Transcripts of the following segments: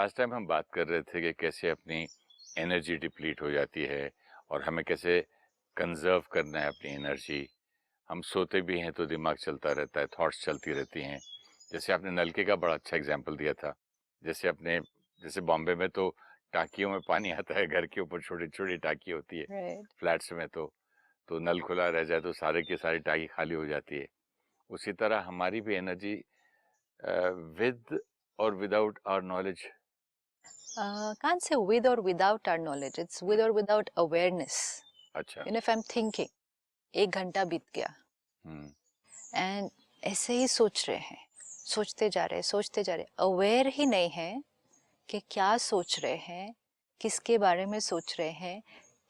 Last time हम बात कर रहे थे कि कैसे अपनी एनर्जी डिप्लीट हो जाती है और हमें कैसे कंजर्व करना है अपनी एनर्जी। हम सोते भी हैं तो दिमाग चलता रहता है, थॉट्स चलती रहती हैं। जैसे आपने नलके का बड़ा अच्छा एग्जांपल दिया था। जैसे बॉम्बे में तो टांकियों में पानी आता है, घर के ऊपर छोटी छोटी टांकी होती है। राइट। फ्लैट्स में तो नल खुला रह जाए तो सारे की सारी टांकी खाली हो जाती है। उसी तरह हमारी भी एनर्जी विद और without our knowledge. Can't say with or without our knowledge. It's with or without awareness. अच्छा। If I'm thinking, 1 घंटा बीत गया हम्म। एंड ऐसे ही सोच रहे हैं, सोचते जा रहे, अवेयर ही नहीं है कि क्या सोच रहे हैं, किसके बारे में सोच रहे हैं,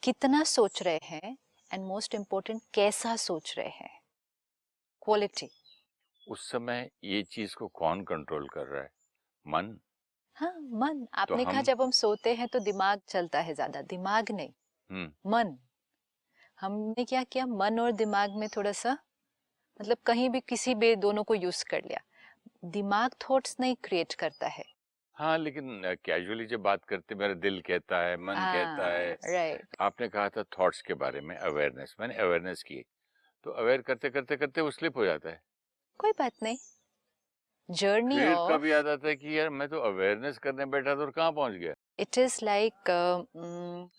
कितना सोच रहे हैं, एंड मोस्ट इम्पोर्टेंट कैसा सोच रहे हैं, क्वालिटी। उस समय ये चीज को कौन कंट्रोल कर रहा है? मन। हाँ, मन। तो आपने कहा हम जब हम सोते हैं तो दिमाग चलता है ज्यादा, दिमाग नहीं, मन। हमने क्या किया, मन और दिमाग में थोड़ा सा, मतलब कहीं भी किसी भी दोनों को यूज कर लिया। दिमाग थॉट्स नहीं क्रिएट करता है। हाँ, लेकिन कैजुअली जब बात करते मेरा दिल कहता है, मन कहता है। राइट। आपने कहा था थॉट्स के बारे में अवेयरनेस, मैंने अवेयरनेस की। तो अवेयर करते करते करते वो स्लिप हो जाता है। कोई बात नहीं, जर्नी फिर कब ऑफ याद आता है कि यार मैं तो अवेयरनेस करने बैठा था और कहाँ पहुंच गया। It is like,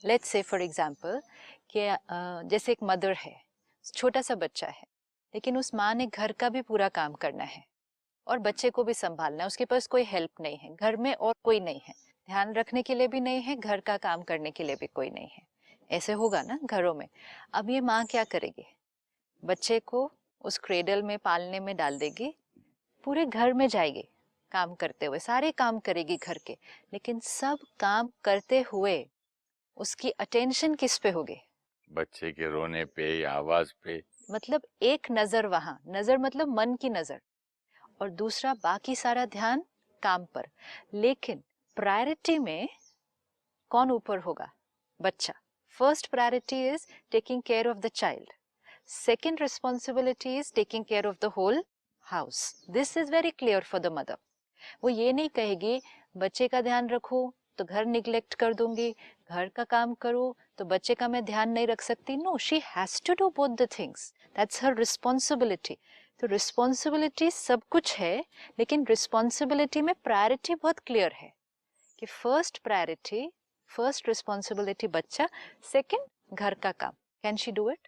let's say for example कि जैसे एक मदर है, छोटा सा बच्चा है, लेकिन उस माँ ने घर का भी पूरा काम करना है और बच्चे को भी संभालना है। उसके पास कोई हेल्प नहीं है, घर में और कोई नहीं है, ध्यान रखने के लिए भी नहीं है, घर का काम करने के लिए भी कोई नहीं है। ऐसे होगा ना घरों में। अब ये माँ क्या करेगी, बच्चे को उस क्रेडल में पालने में डाल देगी, पूरे घर में जाएगी काम करते हुए, सारे काम करेगी घर के, लेकिन सब काम करते हुए उसकी अटेंशन किस पे होगी? बच्चे के रोने पे या आवाज पे। मतलब एक नजर वहां, नजर मतलब मन की नजर, और दूसरा बाकी सारा ध्यान काम पर। लेकिन प्रायोरिटी में कौन ऊपर होगा? बच्चा। First priority is taking care of the child, second responsibility is taking care of the whole house. This is very clear for the mother. वो ये नहीं कहेगी बच्चे का ध्यान रखो तो घर निग्लेक्ट कर दूंगी, घर का काम करो तो बच्चे का मैं ध्यान नहीं रख सकती। No, she has to do both the things, that's her responsibility. तो रिस्पॉन्सिबिलिटी सब कुछ है, लेकिन रिस्पॉन्सिबिलिटी में प्रायोरिटी बहुत क्लियर है कि फर्स्ट प्रायोरिटी, फर्स्ट रिस्पॉन्सिबिलिटी बच्चा, सेकंड घर का काम। Can she do it?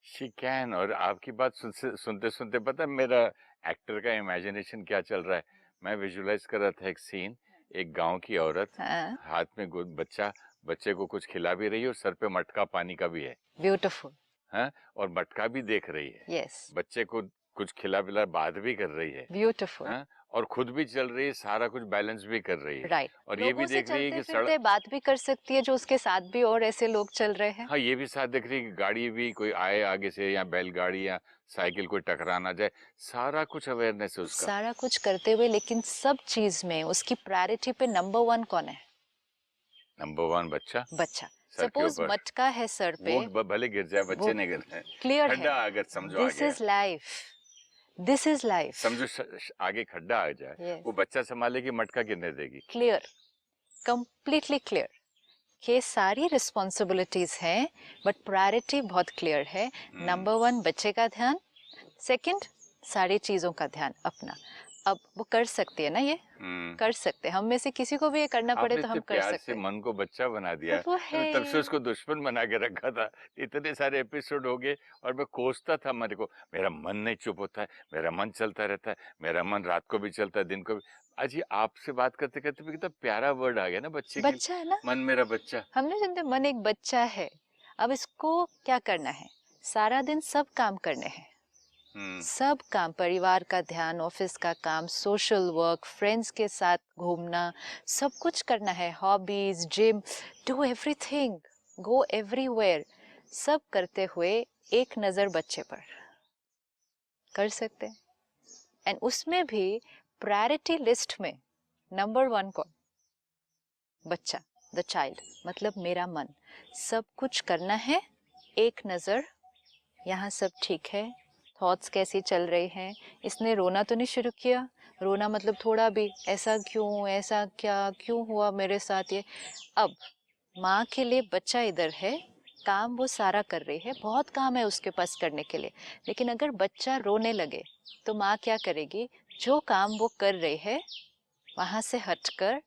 She can. और आपकी बात सुनते सुनते पता है मेरा एक्टर का इमेजिनेशन क्या चल रहा है। मैं विजुलाइज कर रहा था एक सीन, एक गांव की औरत हाँ, हाथ में बच्चा, बच्चे को कुछ खिला भी रही है और सर पे मटका पानी का भी है। ब्यूटिफुल। हाँ, और मटका भी देख रही है। यस, बच्चे को कुछ खिला पिला बात भी कर रही है। ब्यूटिफुल। हाँ, और खुद भी चल रही है, सारा कुछ बैलेंस भी कर रही है। राइट। और ये लोगों भी से देख रही है चलते कि फिरते बात भी कर सकती है जो उसके साथ भी और ऐसे लोग चल रहे हैं। हाँ, ये भी साथ देख रही है कि गाड़ी भी कोई आए आगे से, या बैलगाड़ी या साइकिल कोई टकरा ना जाए। सारा कुछ अवेयरनेस है उसका। सारा कुछ करते हुए, लेकिन सब चीज में उसकी प्रायोरिटी पे नंबर वन कौन है? नंबर वन बच्चा। बच्चा। सर के सपोज ऊपर मटका है सर पे, वो भले गिर जाए, वो बच्चे नहीं गिरते। क्लियर है, खड्डा अगर समझो आ दिस गया, is life, this is life. समझो आगे खड्डा आ जाए, यस, वो बच्चा संभालेगी, मटका गिरने देगी। Clear, completely clear. ये सारी रिस्पॉन्सिबिलिटीज हैं, बट प्रायोरिटी बहुत क्लियर है। नंबर वन बच्चे का ध्यान, सेकंड सारी चीजों का ध्यान अपना। अब वो कर सकती है ना, ये कर सकते हैं। हम में से किसी को भी ये करना पड़े आपने तो इतने हम कर प्यार से सकते हैं। मन को बच्चा बना दिया। तो वो है, मैंने तब से उसको दुश्मन बना के रखा था। इतने सारे एपिसोड हो गए और मैं कोसता था मेरे को, मेरा मन नहीं चुप होता है, मेरा मन चलता रहता है, मेरा मन रात को भी चलता है, दिन को भी। आज ये आपसे बात करते करते भी कितना प्यारा वर्ड आ गया ना, बच्चे के। बच्चा है ना, मन मेरा बच्चा। हम नहीं जानते मन एक बच्चा है। अब इसको क्या करना है? सारा दिन सब काम करने हैं, सब काम, परिवार का ध्यान, ऑफिस का काम, सोशल वर्क, फ्रेंड्स के साथ घूमना, सब कुछ करना है, hobbies, gym, do everything, go everywhere. सब करते हुए एक नजर बच्चे पर कर सकते हैं। एंड उसमें भी प्रायोरिटी लिस्ट में नंबर वन कौन? बच्चा, द चाइल्ड, मतलब मेरा मन। सब कुछ करना है, एक नजर, यहाँ सब ठीक है, थॉट्स कैसी चल रही हैं, इसने रोना तो नहीं शुरू किया, रोना मतलब थोड़ा भी ऐसा क्यों, ऐसा क्या, क्यों हुआ मेरे साथ ये। अब माँ के लिए बच्चा इधर है, काम वो सारा कर रही है, बहुत काम है उसके पास करने के लिए, लेकिन अगर बच्चा रोने लगे तो माँ क्या करेगी, जो काम वो कर रही है वहां से हटकर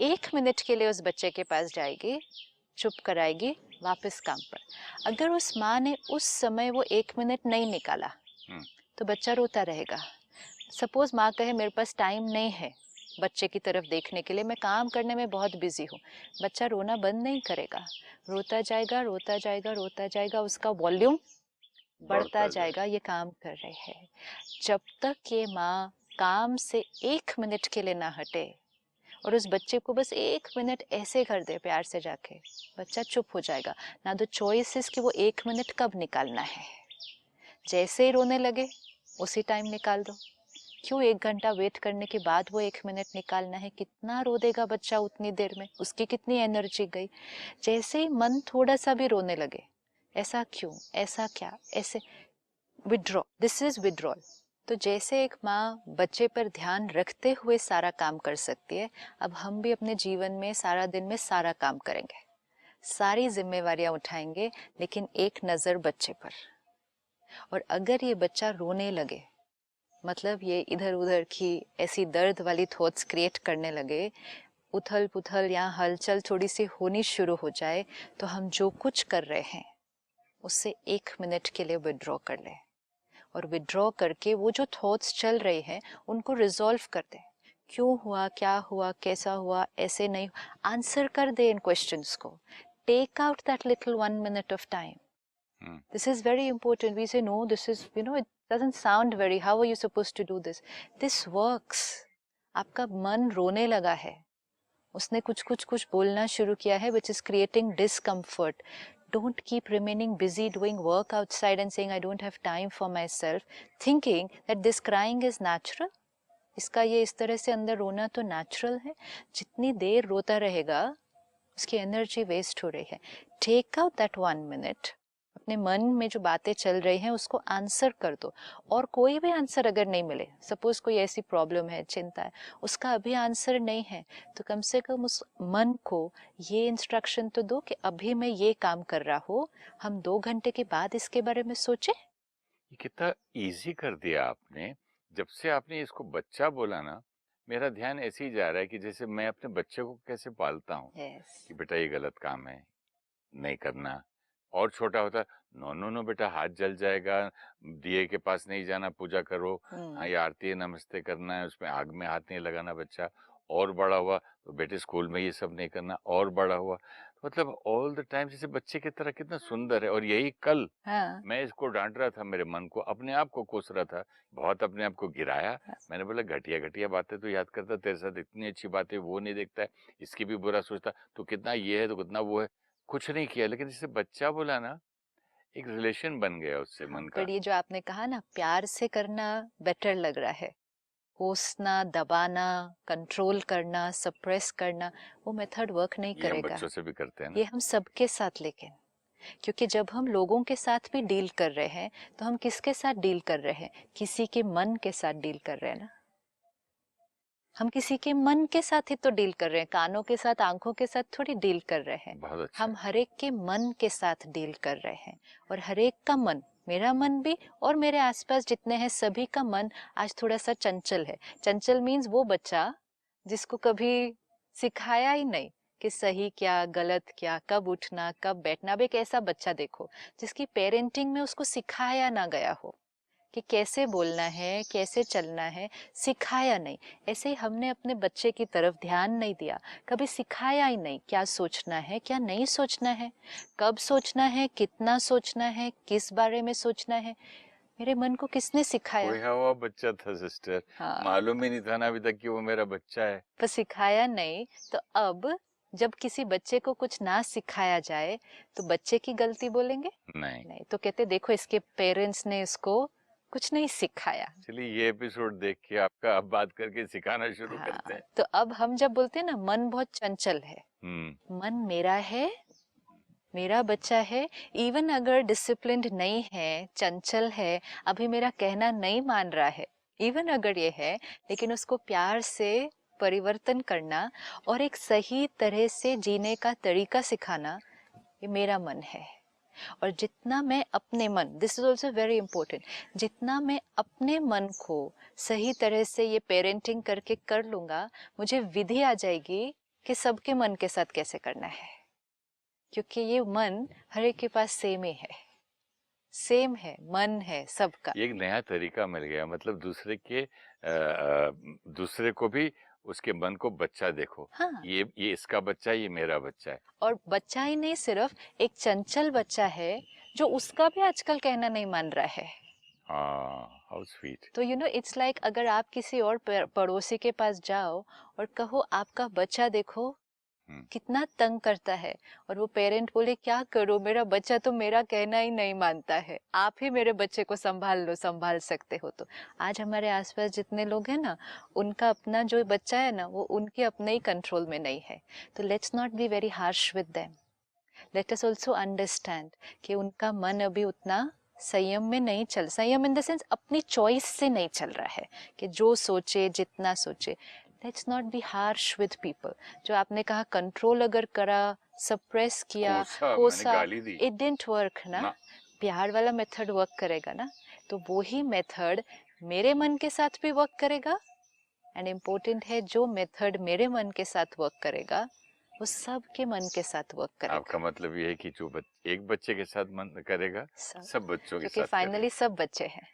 1 मिनट के लिए उस बच्चे के पास जाएगी, चुप कराएगी, वापस काम पर। अगर उस माँ ने उस समय वो 1 मिनट नहीं निकाला तो बच्चा रोता रहेगा। सपोज माँ कहे मेरे पास टाइम नहीं है बच्चे की तरफ देखने के लिए, मैं काम करने में बहुत बिजी हूँ, बच्चा रोना बंद नहीं करेगा, रोता जाएगा रोता जाएगा रोता जाएगा, उसका वॉल्यूम बढ़ता जाएगा, ये काम कर रहे हैं। जब तक ये माँ काम से 1 मिनट के लिए ना हटे और उस बच्चे को बस 1 मिनट ऐसे कर दे प्यार से जाके, बच्चा चुप हो जाएगा। ना द चॉइस कि वो 1 मिनट कब निकालना है, जैसे ही रोने लगे उसी टाइम निकाल दो। क्यों 1 घंटा वेट करने के बाद वो 1 मिनट निकालना है, कितना रो देगा बच्चा उतनी देर में, उसकी कितनी एनर्जी गई। जैसे ही मन थोड़ा सा भी रोने लगे, ऐसा क्यों, ऐसा क्या, ऐसे विड्रॉ, दिस इज विड्रॉल। तो जैसे एक माँ बच्चे पर ध्यान रखते हुए सारा काम कर सकती है, अब हम भी अपने जीवन में सारा दिन में सारा काम करेंगे, सारी जिम्मेवारियां उठाएंगे, लेकिन एक नजर बच्चे पर। और अगर ये बच्चा रोने लगे, मतलब ये इधर उधर की ऐसी दर्द वाली थॉट्स क्रिएट करने लगे, उथल पुथल या हलचल थोड़ी सी होनी शुरू हो जाए, तो हम जो कुछ कर रहे हैं उससे 1 मिनट के लिए विड्रॉ कर लें, और विड्रॉ करके वो जो थॉट्स चल रहे हैं उनको रिजॉल्व कर दें। क्यों हुआ, क्या हुआ, कैसा हुआ, ऐसे नहीं, आंसर कर दे इन क्वेश्चंस को। Take out that little 1 minute of time. This is very important. We say no, this is, it doesn't sound very, how are you supposed to do this? This works. आपका मन रोने लगा है, उसने कुछ कुछ कुछ बोलना शुरू किया है, which is creating discomfort. Don't keep remaining busy doing work outside and saying I don't have time for myself, thinking that this crying is natural. इसका ये इस तरह से अंदर रोना तो नेचुरल है। जितनी देर रोता रहेगा उसकी एनर्जी वेस्ट हो रही है। टेक आउट दैट 1 minute, अपने मन में जो बातें चल रही हैं उसको आंसर कर दो। और कोई भी आंसर अगर नहीं मिले, सपोज कोई ऐसी प्रॉब्लम है, चिंता है, उसका अभी आंसर नहीं है, तो कम से कम उस मन को ये इंस्ट्रक्शन तो दो कि अभी मैं ये काम कर रहा हूँ, हम 2 घंटे के बाद इसके बारे में सोचे। ये कितना इजी कर दिया आपने। जब से आपने इसको बच्चा बोला ना, मेरा ध्यान ऐसे ही जा रहा है कि जैसे मैं अपने बच्चे को कैसे पालता हूँ। कि बेटा ये गलत काम है, नहीं करना। और छोटा होता, नो नो नो बेटा हाथ जल जाएगा, दिए के पास नहीं जाना, पूजा करो, हाँ ये आरती है, नमस्ते करना है, उसमें आग में हाथ नहीं लगाना बच्चा। और बड़ा हुआ तो बेटे स्कूल में ये सब नहीं करना। और बड़ा हुआ मतलब ऑल द टाइम जैसे बच्चे की तरह, कितना सुंदर है। और यही कल मैं इसको डांट रहा था, मेरे मन को, अपने आप को कोस रहा था, बहुत अपने आप को गिराया। मैंने बोला घटिया घटिया बातें तो याद करता, तेरे साथ इतनी अच्छी बातें वो नहीं देखता है, इसकी भी बुरा सोचता, तो कितना ये है तो कितना वो है। कुछ नहीं किया, लेकिन जैसे बच्चा बोला ना, एक रिलेशन बन गया उससे मन का। पर ये जो आपने कहा ना, प्यार से करना बेटर लग रहा है, कोसना, दबाना, कंट्रोल करना, सप्रेस करना, वो मेथड वर्क नहीं ये हम करेगा। बच्चों से भी करते हैं ना। ये हम सबके साथ, लेकिन क्योंकि जब हम लोगों के साथ भी डील कर रहे हैं तो हम किसके साथ डील कर रहे हैं, किसी के मन के साथ डील कर रहे हैं ना। हम किसी के मन के साथ ही तो डील कर रहे हैं, कानों के साथ, आंखों के साथ थोड़ी डील कर रहे हैं। बहुत अच्छा। हम हरेक के मन के साथ डील कर रहे हैं, और हरेक का मन, मेरा मन भी और मेरे आसपास जितने हैं सभी का मन आज थोड़ा सा चंचल है। चंचल मीन्स वो बच्चा जिसको कभी सिखाया ही नहीं कि सही क्या, गलत क्या, कब उठना, कब बैठना। अब एक ऐसा बच्चा देखो जिसकी पेरेंटिंग में उसको सिखाया ना गया हो कि कैसे बोलना है, कैसे चलना है, सिखाया नहीं। ऐसे ही हमने अपने बच्चे की तरफ ध्यान नहीं दिया, कभी सिखाया ही नहीं क्या सोचना है, क्या नहीं सोचना है, कब सोचना है, कितना सोचना है, किस बारे में सोचना है। मेरे मन को किसने सिखाया? खोया हुआ बच्चा था सिस्टर। मालूम ही नहीं था ना अभी तक कि वो मेरा बच्चा है। पर सिखाया नहीं, तो अब जब किसी बच्चे को कुछ ना सिखाया जाए तो बच्चे की गलती बोलेंगे? नहीं, तो कहते देखो इसके पेरेंट्स ने इसको कुछ नहीं सिखाया। चलिए ये एपिसोड देख के आपका अब बात करके सिखाना शुरू करते हैं। तो अब हम जब बोलते हैं ना मन बहुत चंचल है, मन मेरा है, मेरा बच्चा है, इवन अगर डिसिप्लिन्ड नहीं है, चंचल है, अभी मेरा कहना नहीं मान रहा है, इवन अगर ये है, लेकिन उसको प्यार से परिवर्तन करना और एक सही तरह से जीने का तरीका सिखाना, ये मेरा मन है। और जितना मैं अपने मन, this is also very important, जितना मैं अपने मन को सही तरह से ये पेरेंटिंग करके कर लूंगा, मुझे विधि आ जाएगी कि सबके मन के साथ कैसे करना है, क्योंकि ये मन हर एक के पास सेम ही है, सेम है, मन है सबका। एक नया तरीका मिल गया, मतलब दूसरे को भी उसके मन को बच्चा देखो। हाँ, ये इसका बच्चा है, ये मेरा बच्चा है। और बच्चा ही नहीं, सिर्फ एक चंचल बच्चा है जो उसका भी आजकल कहना नहीं मान रहा है। हाँ, हाउ स्वीट। तो इट्स लाइक अगर आप किसी और पड़ोसी के पास जाओ और कहो आपका बच्चा देखो कितना तंग करता है, और वो पेरेंट बोले क्या करो, मेरा बच्चा तो मेरा कहना ही नहीं मानता है, आप ही मेरे बच्चे को संभाल लो, संभाल सकते हो। तो आज हमारे आसपास जितने लोग हैं ना, उनका अपना जो बच्चा है ना, वो उनके अपने ही कंट्रोल में नहीं है। तो let's not be very harsh with them, let us also understand कि उनका मन अभी उतना संयम में नहीं चल, संयम इन द सेंस अपनी चॉइस से नहीं चल रहा है कि जो सोचे जितना सोचे। Let's not be harsh with people. जो आपने कहा कंट्रोल अगर करा, सप्रेस किया, मैंने कोसा, गाली दी इट डिडंट वर्क ना। प्यार वाला मेथड वर्क करेगा ना, तो वो ही मेथड मेरे मन के साथ भी वर्क करेगा। एंड इम्पोर्टेंट है, जो मेथड मेरे मन के साथ वर्क करेगा वो सबके मन के साथ वर्क करेगा। आपका मतलब ये है कि जो एक बच्चे के साथ मन करेगा, सब बच्चों के क्योंकि साथ फाइनली सब बच्चे हैं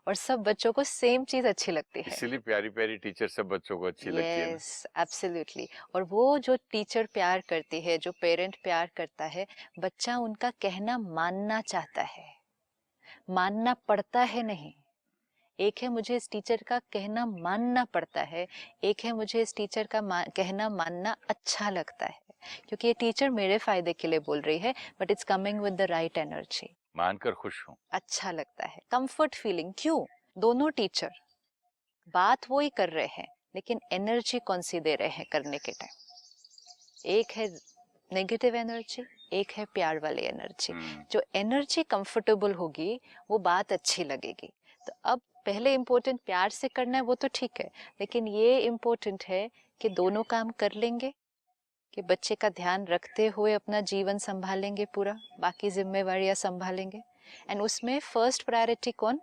और सब बच्चों को सेम चीज अच्छी लगती है। इसीलिए प्यारी प्यारी टीचर सब बच्चों को अच्छी लगती है ना। Yes, absolutely. और वो जो टीचर प्यार करती है, जो पेरेंट प्यार करता है, बच्चा उनका कहना मानना चाहता है, मानना पड़ता है नहीं। एक है मुझे इस टीचर का कहना मानना पड़ता है, एक है मुझे इस टीचर का कहना मानना अच्छा लगता है, क्योंकि ये टीचर मेरे फायदे के लिए बोल रही है, but it's coming with the right energy. मानकर खुश हूँ। अच्छा लगता है, कंफर्ट फीलिंग। क्यों? दोनों टीचर बात वो ही कर रहे हैं, लेकिन एनर्जी कौन सी दे रहे हैं करने के टाइम? एक है नेगेटिव एनर्जी, एक है प्यार वाली एनर्जी। जो एनर्जी कंफर्टेबल होगी वो बात अच्छी लगेगी। तो अब पहले इम्पोर्टेंट प्यार से करना है वो तो ठीक है, लेकिन ये इम्पोर्टेंट है कि दोनों काम कर लेंगे, कि बच्चे का ध्यान रखते हुए अपना जीवन संभालेंगे, पूरा बाकी जिम्मेवारियां संभालेंगे। एंड उसमें फर्स्ट प्रायोरिटी कौन?